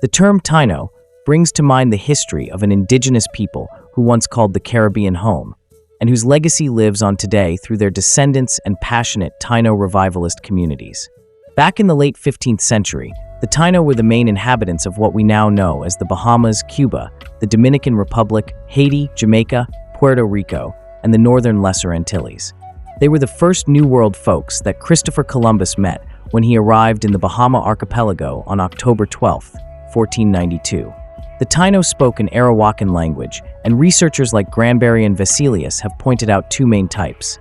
The term Taíno brings to mind the history of an indigenous people who once called the Caribbean home, and whose legacy lives on today through their descendants and passionate Taíno revivalist communities. Back in the late 15th century, the Taíno were the main inhabitants of what we now know as the Bahamas, Cuba, the Dominican Republic, Haiti, Jamaica, Puerto Rico, and the northern Lesser Antilles. They were the first New World folks that Christopher Columbus met when he arrived in the Bahama archipelago on October 12, 1492. The Taíno spoke an Arawakan language, and researchers like Granberry and Vesalius have pointed out two main types: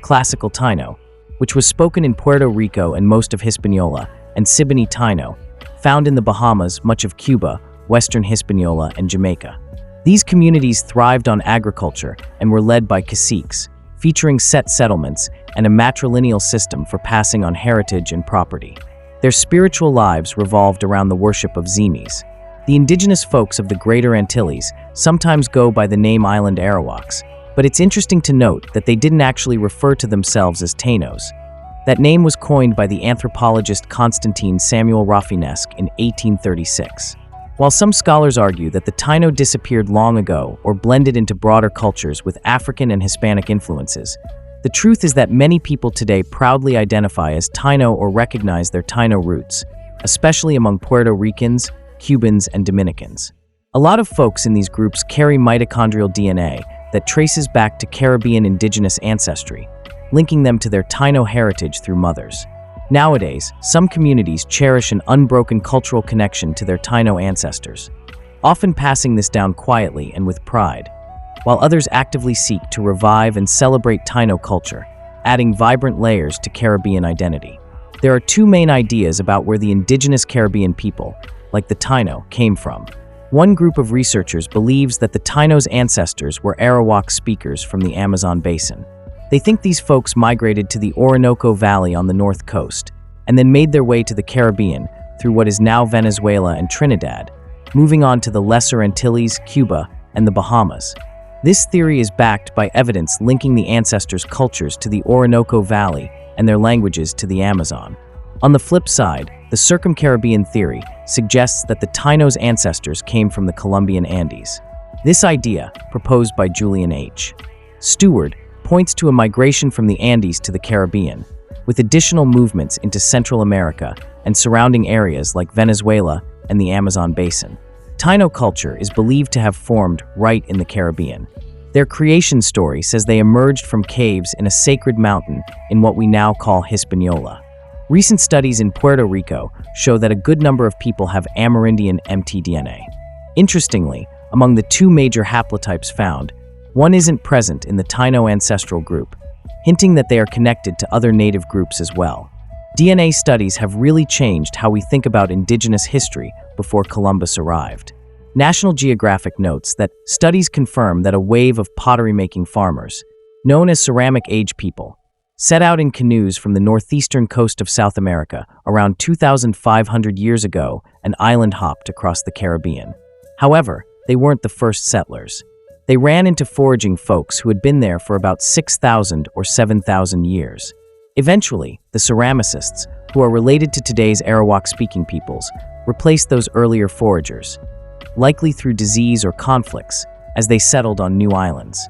Classical Taíno, which was spoken in Puerto Rico and most of Hispaniola, and Siboney Taíno, found in the Bahamas, much of Cuba, western Hispaniola, and Jamaica. These communities thrived on agriculture and were led by caciques, featuring set settlements and a matrilineal system for passing on heritage and property. Their spiritual lives revolved around the worship of Zimis. The indigenous folks of the Greater Antilles sometimes go by the name Island Arawaks, but it's interesting to note that they didn't actually refer to themselves as Taínos. That name was coined by the anthropologist Constantine Samuel Rafinesque in 1836. While some scholars argue that the Taíno disappeared long ago or blended into broader cultures with African and Hispanic influences, the truth is that many people today proudly identify as Taíno or recognize their Taíno roots, especially among Puerto Ricans, Cubans, and Dominicans. A lot of folks in these groups carry mitochondrial DNA that traces back to Caribbean indigenous ancestry, linking them to their Taíno heritage through mothers. Nowadays, some communities cherish an unbroken cultural connection to their Taíno ancestors, often passing this down quietly and with pride, while others actively seek to revive and celebrate Taíno culture, adding vibrant layers to Caribbean identity. There are two main ideas about where the indigenous Caribbean people, like the Taíno, came from. One group of researchers believes that the Taíno's ancestors were Arawak speakers from the Amazon basin. They think these folks migrated to the Orinoco Valley on the north coast, and then made their way to the Caribbean through what is now Venezuela and Trinidad, moving on to the Lesser Antilles, Cuba, and the Bahamas. This theory is backed by evidence linking the ancestors' cultures to the Orinoco Valley and their languages to the Amazon. On the flip side, the Circum-Caribbean theory suggests that the Taíno's ancestors came from the Colombian Andes. This idea, proposed by Julian H. Stewart, points to a migration from the Andes to the Caribbean, with additional movements into Central America and surrounding areas like Venezuela and the Amazon basin. Taíno culture is believed to have formed right in the Caribbean. Their creation story says they emerged from caves in a sacred mountain in what we now call Hispaniola. Recent studies in Puerto Rico show that a good number of people have Amerindian mtDNA. Interestingly, among the two major haplotypes found, one isn't present in the Taíno ancestral group, hinting that they are connected to other native groups as well. DNA studies have really changed how we think about indigenous history before Columbus arrived. National Geographic notes that studies confirm that a wave of pottery-making farmers, known as Ceramic Age people, set out in canoes from the northeastern coast of South America around 2,500 years ago and island hopped across the Caribbean. However, they weren't the first settlers. They ran into foraging folks who had been there for about 6,000 or 7,000 years. Eventually, the ceramicists, who are related to today's Arawak-speaking peoples, replaced those earlier foragers, likely through disease or conflicts, as they settled on new islands.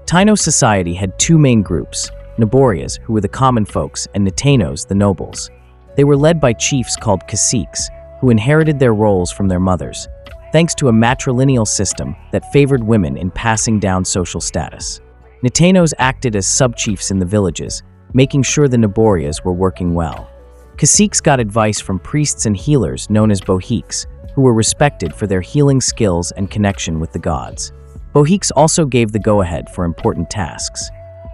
Taíno society had two main groups: Naborias, who were the common folks, and Nitainos, the nobles. They were led by chiefs called caciques, who inherited their roles from their mothers, thanks to a matrilineal system that favored women in passing down social status. Nitainos acted as sub-chiefs in the villages, making sure the Naborias were working well. Caciques got advice from priests and healers known as bohiques, who were respected for their healing skills and connection with the gods. Bohiques also gave the go-ahead for important tasks.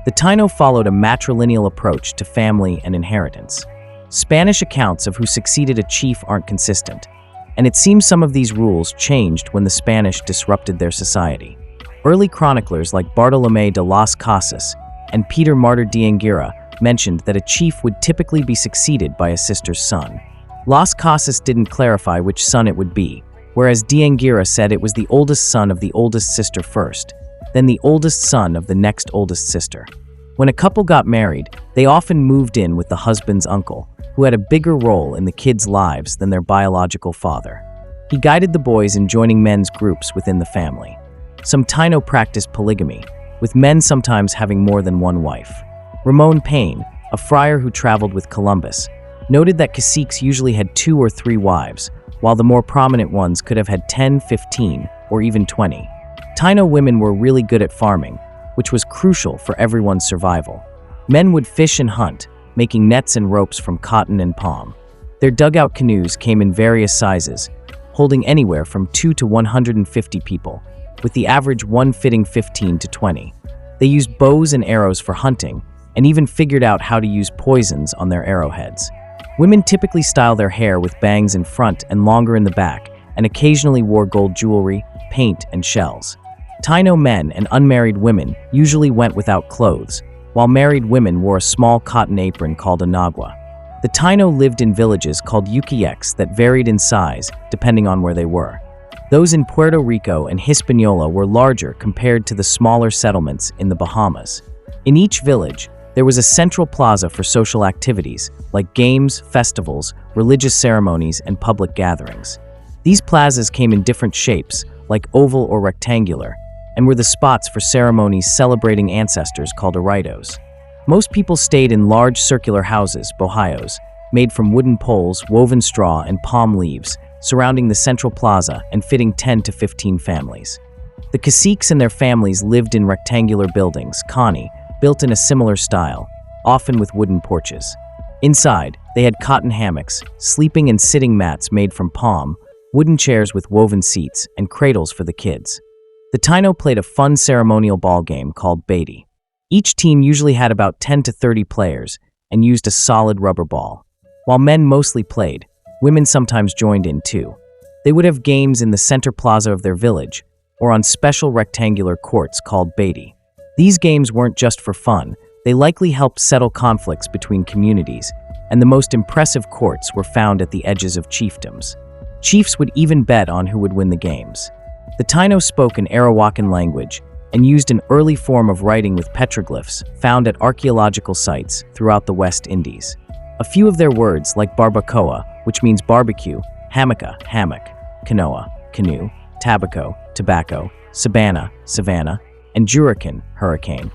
The Taíno followed a matrilineal approach to family and inheritance. Spanish accounts of who succeeded a chief aren't consistent, and it seems some of these rules changed when the Spanish disrupted their society. Early chroniclers like Bartolomé de las Casas and Peter Martyr de Anguera mentioned that a chief would typically be succeeded by a sister's son. Las Casas didn't clarify which son it would be, whereas de Anguera said it was the oldest son of the oldest sister first, then the oldest son of the next oldest sister. When a couple got married, they often moved in with the husband's uncle, who had a bigger role in the kids' lives than their biological father. He guided the boys in joining men's groups within the family. Some Taíno practiced polygamy, with men sometimes having more than one wife. Ramon Payne, a friar who traveled with Columbus, noted that caciques usually had 2 or 3 wives, while the more prominent ones could have had 10, 15, or even 20. Taíno women were really good at farming, which was crucial for everyone's survival. Men would fish and hunt, making nets and ropes from cotton and palm. Their dugout canoes came in various sizes, holding anywhere from 2 to 150 people, with the average one fitting 15 to 20. They used bows and arrows for hunting, and even figured out how to use poisons on their arrowheads. Women typically style their hair with bangs in front and longer in the back, and occasionally wore gold jewelry, paint, and shells. Taíno men and unmarried women usually went without clothes, while married women wore a small cotton apron called a nagua. The Taíno lived in villages called ukieks that varied in size depending on where they were. Those in Puerto Rico and Hispaniola were larger compared to the smaller settlements in the Bahamas. In each village, there was a central plaza for social activities like games, festivals, religious ceremonies, and public gatherings. These plazas came in different shapes, like oval or rectangular, and were the spots for ceremonies celebrating ancestors called arritos. Most people stayed in large circular houses, bohayos, made from wooden poles, woven straw, and palm leaves, surrounding the central plaza and fitting 10 to 15 families. The caciques and their families lived in rectangular buildings, kani, built in a similar style, often with wooden porches. Inside, they had cotton hammocks, sleeping and sitting mats made from palm, wooden chairs with woven seats, and cradles for the kids. The Taíno played a fun ceremonial ball game called baiti. Each team usually had about 10 to 30 players and used a solid rubber ball. While men mostly played, women sometimes joined in too. They would have games in the center plaza of their village or on special rectangular courts called baiti. These games weren't just for fun, they likely helped settle conflicts between communities, and the most impressive courts were found at the edges of chiefdoms. Chiefs would even bet on who would win the games. The Taíno spoke an Arawakan language and used an early form of writing with petroglyphs found at archaeological sites throughout the West Indies. A few of their words, like barbacoa, which means barbecue, hammock, hammock, canoa, canoe, tabaco, tobacco, sabana, savannah, and juracan, hurricane,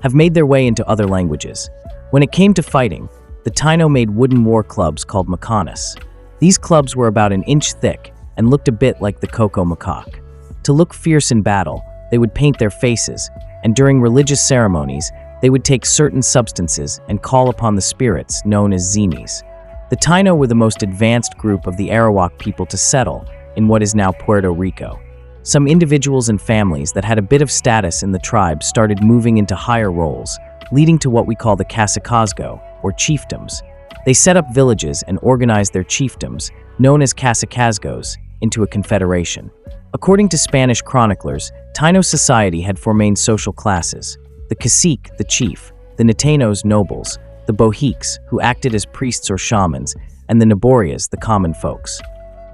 have made their way into other languages. When it came to fighting, the Taíno made wooden war clubs called macanas. These clubs were about an inch thick and looked a bit like the coco macaque. To look fierce in battle, they would paint their faces, and during religious ceremonies, they would take certain substances and call upon the spirits known as zinis. The Taíno were the most advanced group of the Arawak people to settle in what is now Puerto Rico. Some individuals and families that had a bit of status in the tribe started moving into higher roles, leading to what we call the Casicazgo, or chiefdoms. They set up villages and organized their chiefdoms, known as Casicazgos, into a confederation. According to Spanish chroniclers, Taíno society had four main social classes: the cacique, the chief; the Nitanos, nobles; the bohiques, who acted as priests or shamans; and the naborias, the common folks.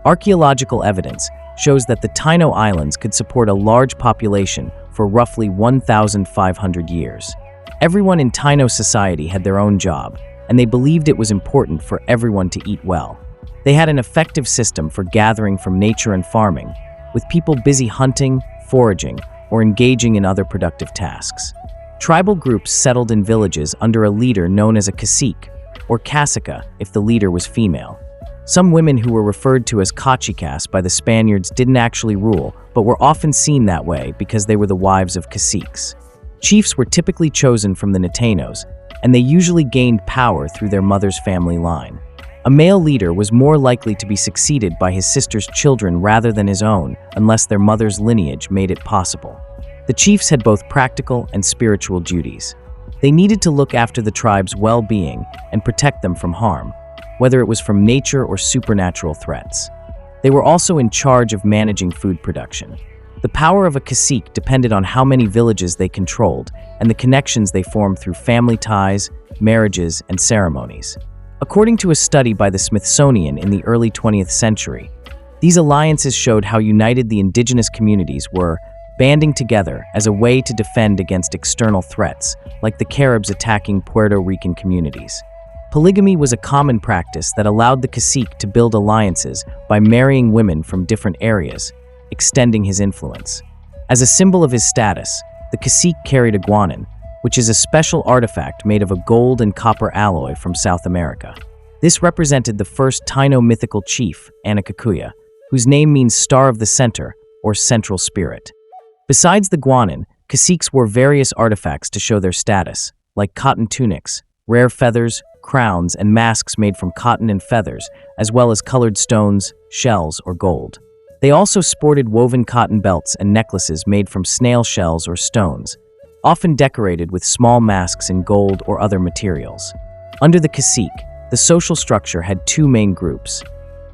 Archaeological evidence shows that the Taíno Islands could support a large population for roughly 1,500 years. Everyone in Taíno society had their own job, and they believed it was important for everyone to eat well. They had an effective system for gathering from nature and farming, with people busy hunting, foraging, or engaging in other productive tasks. Tribal groups settled in villages under a leader known as a cacique, or cacica if the leader was female. Some women who were referred to as cachicas by the Spaniards didn't actually rule, but were often seen that way because they were the wives of caciques. Chiefs were typically chosen from the Nitanos, and they usually gained power through their mother's family line. A male leader was more likely to be succeeded by his sister's children rather than his own, unless their mother's lineage made it possible. The chiefs had both practical and spiritual duties. They needed to look after the tribe's well-being and protect them from harm, whether it was from nature or supernatural threats. They were also in charge of managing food production. The power of a cacique depended on how many villages they controlled and the connections they formed through family ties, marriages, and ceremonies. According to a study by the Smithsonian in the early 20th century, these alliances showed how united the indigenous communities were, banding together as a way to defend against external threats, like the Caribs attacking Puerto Rican communities. Polygamy was a common practice that allowed the cacique to build alliances by marrying women from different areas, extending his influence. As a symbol of his status, the cacique carried a guanan, which is a special artifact made of a gold and copper alloy from South America. This represented the first Taíno mythical chief, Anacacuya, whose name means Star of the Center, or Central Spirit. Besides the guanan, caciques wore various artifacts to show their status, like cotton tunics, rare feathers, crowns, and masks made from cotton and feathers, as well as colored stones, shells, or gold. They also sported woven cotton belts and necklaces made from snail shells or stones, often decorated with small masks in gold or other materials. Under the cacique, the social structure had two main groups: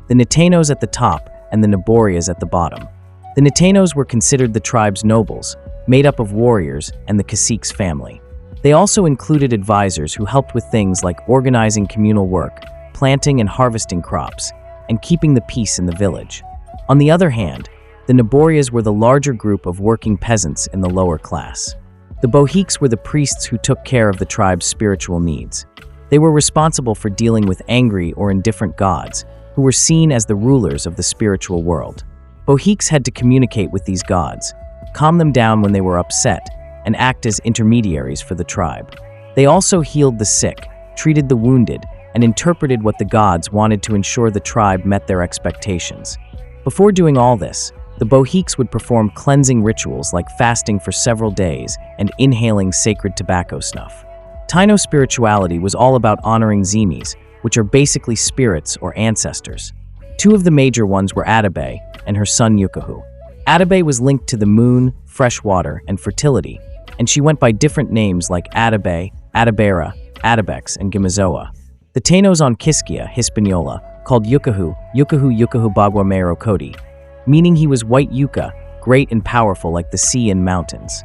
the Taínos at the top and the Naborias at the bottom. The Taínos were considered the tribe's nobles, made up of warriors and the cacique's family. They also included advisors who helped with things like organizing communal work, planting and harvesting crops, and keeping the peace in the village. On the other hand, the Naborias were the larger group of working peasants in the lower class. The Bohiques were the priests who took care of the tribe's spiritual needs. They were responsible for dealing with angry or indifferent gods, who were seen as the rulers of the spiritual world. Bohiques had to communicate with these gods, calm them down when they were upset, and act as intermediaries for the tribe. They also healed the sick, treated the wounded, and interpreted what the gods wanted to ensure the tribe met their expectations. Before doing all this, the Bohiques would perform cleansing rituals like fasting for several days and inhaling sacred tobacco snuff. Taíno spirituality was all about honoring Zimis, which are basically spirits or ancestors. Two of the major ones were Atabe and her son Yukahu. Atabe was linked to the moon, fresh water, and fertility, and she went by different names like Atabe, Atabera, Atabex, and Gimazoa. The Taínos on Quisquia, Hispaniola, called Yukahu Bagua Mero Kodi, meaning he was white yucca, great and powerful like the sea and mountains.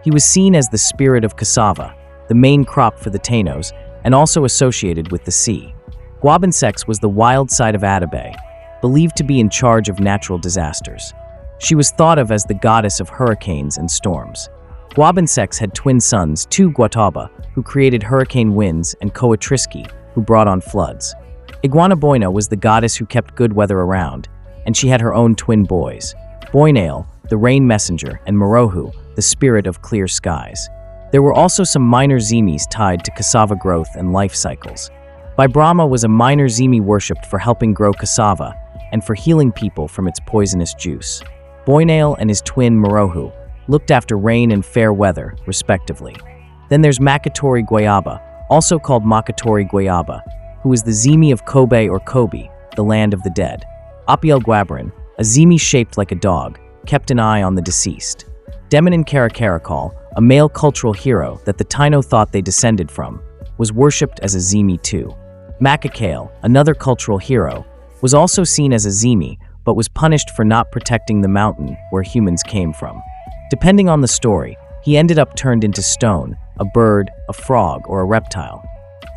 He was seen as the spirit of cassava, the main crop for the Taínos, and also associated with the sea. Guabansex was the wild side of Atabe, believed to be in charge of natural disasters. She was thought of as the goddess of hurricanes and storms. Guabansex had twin sons, two Guataba, who created hurricane winds, and Coatriski, who brought on floods. Iguanaboina was the goddess who kept good weather around, and she had her own twin boys, Boinail, the rain messenger, and Morohu, the spirit of clear skies. There were also some minor Zimis tied to cassava growth and life cycles. Brahma was a minor Zimi worshipped for helping grow cassava and for healing people from its poisonous juice. Boinail and his twin Morohu looked after rain and fair weather, respectively. Then there's Makatori Guayaba, also called Makatori Guayaba, who is the Zimi of Kobe or Kobe, the land of the dead. Apiel Guabaran, a Zimi shaped like a dog, kept an eye on the deceased. Deminan Karakarakal, a male cultural hero that the Taíno thought they descended from, was worshipped as a Zimi too. Makakale, another cultural hero, was also seen as a Zimi, but was punished for not protecting the mountain where humans came from. Depending on the story, he ended up turned into stone, a bird, a frog, or a reptile.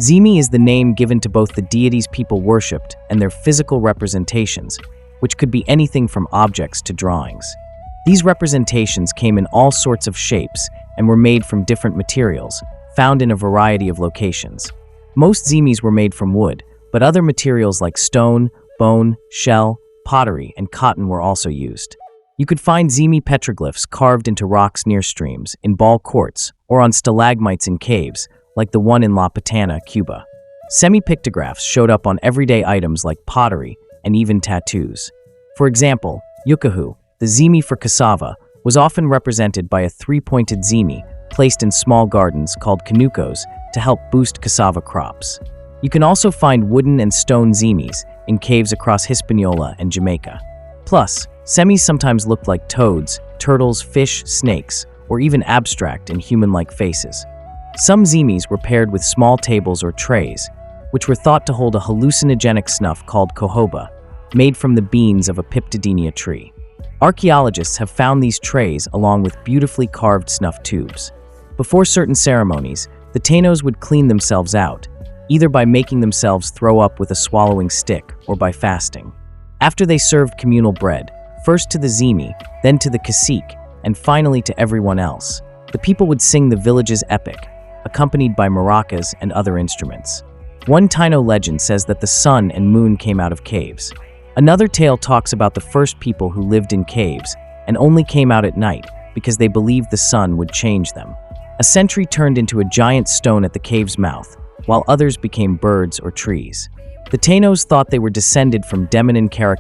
Zimi is the name given to both the deities people worshipped and their physical representations, which could be anything from objects to drawings. These representations came in all sorts of shapes and were made from different materials, found in a variety of locations. Most Zimis were made from wood, but other materials like stone, bone, shell, pottery, and cotton were also used. You could find Zimi petroglyphs carved into rocks near streams, in ball courts, or on stalagmites in caves, like the one in La Pitana, Cuba. Semi-pictographs showed up on everyday items like pottery and even tattoos. For example, Yukahu, the Zimi for cassava, was often represented by a three-pointed Zimi placed in small gardens called canucos to help boost cassava crops. You can also find wooden and stone Zimis in caves across Hispaniola and Jamaica. Plus, semis sometimes looked like toads, turtles, fish, snakes, or even abstract and human-like faces. Some Zimis were paired with small tables or trays, which were thought to hold a hallucinogenic snuff called cohoba, made from the beans of a Piptidenia tree. Archaeologists have found these trays along with beautifully carved snuff tubes. Before certain ceremonies, the Taínos would clean themselves out, either by making themselves throw up with a swallowing stick or by fasting. After they served communal bread, first to the Zimi, then to the cacique, and finally to everyone else, the people would sing the village's epic, accompanied by maracas and other instruments. One Taíno legend says that the sun and moon came out of caves. Another tale talks about the first people who lived in caves and only came out at night because they believed the sun would change them. A sentry turned into a giant stone at the cave's mouth, while others became birds or trees. The Taínos thought they were descended from Jamaica,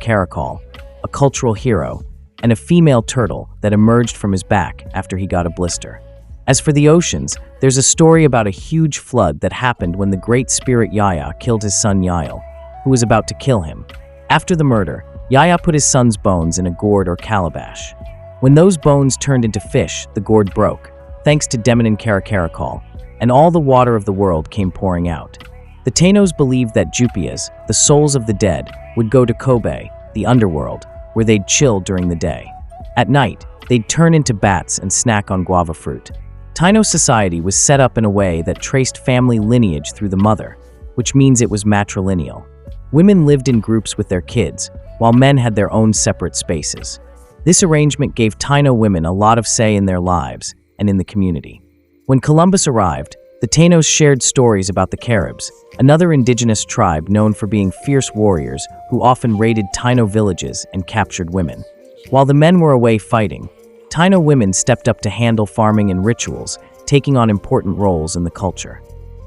a cultural hero, and a female turtle that emerged from his back after he got a blister. As for the oceans, there's a story about a huge flood that happened when the great spirit Yaya killed his son Yael, who was about to kill him. After the murder, Yaya put his son's bones in a gourd or calabash. When those bones turned into fish, the gourd broke, thanks to Jamaica, and all the water of the world came pouring out. The Taínos believed that Jupias, the souls of the dead, would go to Kobe, the underworld, where they'd chill during the day. At night, they'd turn into bats and snack on guava fruit. Taíno society was set up in a way that traced family lineage through the mother, which means it was matrilineal. Women lived in groups with their kids, while men had their own separate spaces. This arrangement gave Taíno women a lot of say in their lives and in the community. When Columbus arrived, the Taínos shared stories about the Caribs, another indigenous tribe known for being fierce warriors who often raided Taíno villages and captured women. While the men were away fighting, Taíno women stepped up to handle farming and rituals, taking on important roles in the culture.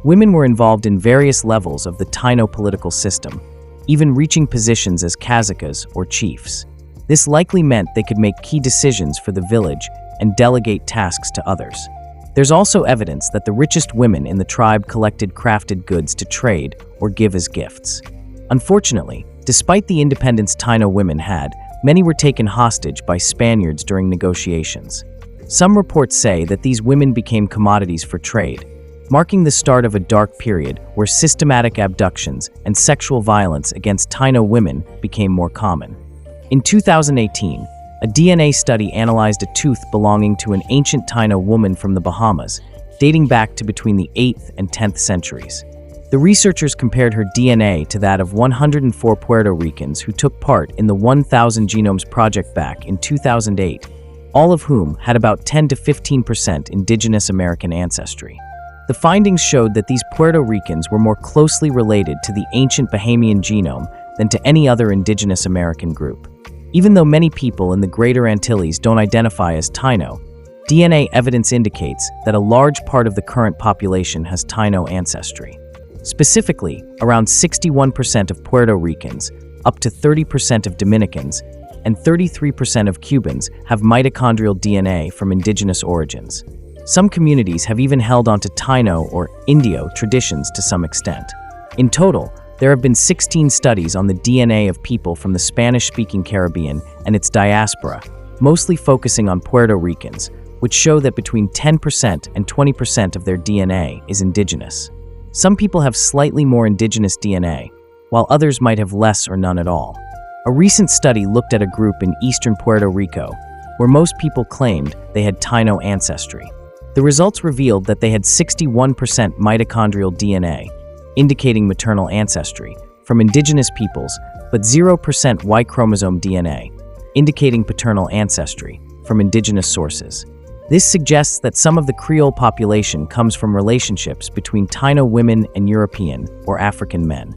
Women were involved in various levels of the Taíno political system, even reaching positions as cazacas or chiefs. This likely meant they could make key decisions for the village and delegate tasks to others. There's also evidence that the richest women in the tribe collected crafted goods to trade or give as gifts. Unfortunately, despite the independence Taíno women had, many were taken hostage by Spaniards during negotiations. Some reports say that these women became commodities for trade, marking the start of a dark period where systematic abductions and sexual violence against Taíno women became more common. In 2018, a DNA study analyzed a tooth belonging to an ancient Taíno woman from the Bahamas, dating back to between the 8th and 10th centuries. The researchers compared her DNA to that of 104 Puerto Ricans who took part in the 1000 Genomes Project back in 2008, all of whom had about 10 to 15% indigenous American ancestry. The findings showed that these Puerto Ricans were more closely related to the ancient Bahamian genome than to any other indigenous American group. Even though many people in the Greater Antilles don't identify as Taíno, DNA evidence indicates that a large part of the current population has Taíno ancestry. Specifically, around 61% of Puerto Ricans, up to 30% of Dominicans, and 33% of Cubans have mitochondrial DNA from indigenous origins. Some communities have even held onto Taíno or Indio traditions to some extent. In total, there have been 16 studies on the DNA of people from the Spanish-speaking Caribbean and its diaspora, mostly focusing on Puerto Ricans, which show that between 10% and 20% of their DNA is indigenous. Some people have slightly more indigenous DNA, while others might have less or none at all. A recent study looked at a group in eastern Puerto Rico, where most people claimed they had Taíno ancestry. The results revealed that they had 61% mitochondrial DNA, indicating maternal ancestry, from indigenous peoples, but 0% Y chromosome DNA, indicating paternal ancestry, from indigenous sources. This suggests that some of the Creole population comes from relationships between Taíno women and European or African men.